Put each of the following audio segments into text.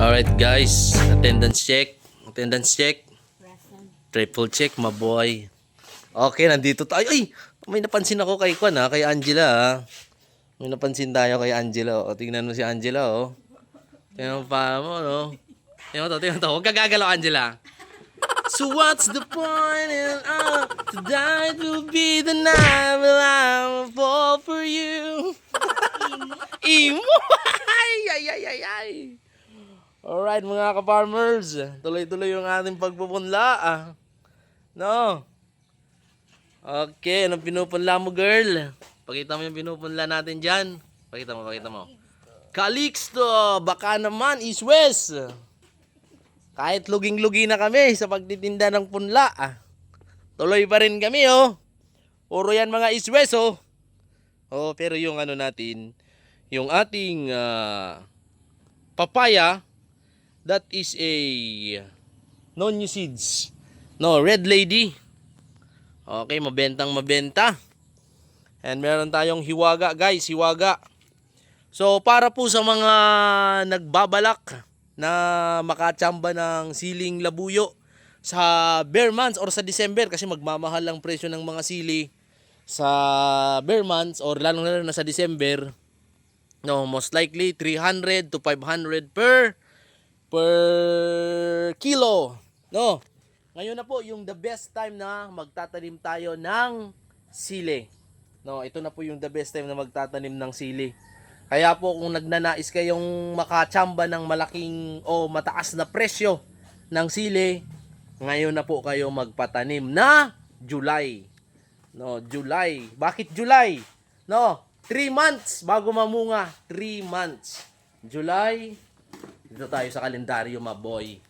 Alright guys, attendance check. Attendance check. Present. Triple check, maboy. Okay, nandito tayo. Ay, may napansin ako kay Kwan ha, kay Angela ha. May napansin tayo kay Angela. O, tingnan mo si Angela oh. Tingnan mo pa mo no. Tingnan mo to, tingnan mo to. Huwag ka gagalaw Angela. So what's the point in tonight will be the night will I fall for you. Imo. Ay, ay, ay, ay, ay. Alright mga ka-farmers, tuloy-tuloy yung ating pagpupunla No? Okay, anong pinupunla mo girl? Pakita mo yung pinupunla natin dyan. Pakita mo. Calixto, baka naman East West. Kahit luging-lugi na kami sa pagtitinda ng punla tuloy pa rin kami oh. Puro yan mga East West oh. Oh, pero yung ano natin, yung ating papaya, that is a no-new seeds. No, red lady. Okay, mabenta. And meron tayong hiwaga, guys, hiwaga. So, para po sa mga nagbabalak na makachamba ng siling labuyo sa bare months or sa December kasi magmamahal ang presyo ng mga sili sa bare months or lalong-lalo na sa December. No, most likely 300 to 500 per kilo. No. Ngayon na po yung the best time na magtatanim tayo ng sili. No, ito na po yung the best time na magtatanim ng sili. Kaya po kung nagnanais kayong makachamba ng malaking o mataas na presyo ng sili, ngayon na po kayo magpatanim na July. No, July. Bakit July? No, 3 months bago mamunga. 3 months. July. Dito tayo sa kalendaryo, my boy.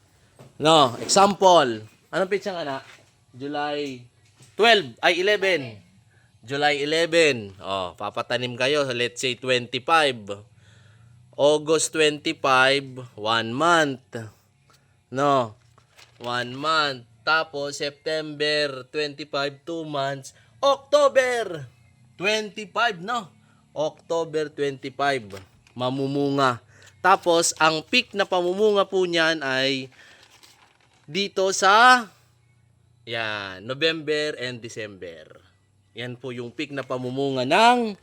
No, example. Anong pitsang anak? July 12 ay 11. July 11. Oh, papatanim kayo sa let's say 25. August 25, 1 month. No. 1 month. Tapos September 25, 2 months. October 25, no. October 25 mamumunga. Tapos ang peak na pamumunga po niyan ay dito sa November and December. Yan po yung peak na pamumunga ng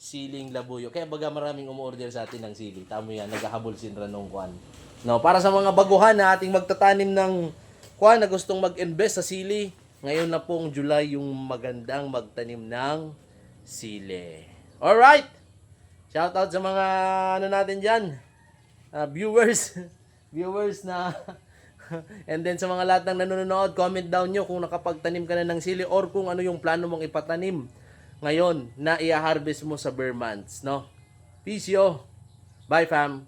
siling labuyo. Kaya baga maraming umorder sa atin ng sili. Tamo yan, naghahabol sinra nung kwan. No, para sa mga baguhan na ating magtatanim ng kwan na gustong mag-invest sa sili, ngayon na pong July yung magandang magtanim ng sili. Alright! Shoutout sa mga ano natin dyan, viewers. Viewers na and then sa mga lahat ng nanonood, comment down nyo kung nakapagtanim ka na ng sili or kung ano yung plano mong ipatanim ngayon na i-harvest mo sa bare months, no? Peace yo. Bye fam.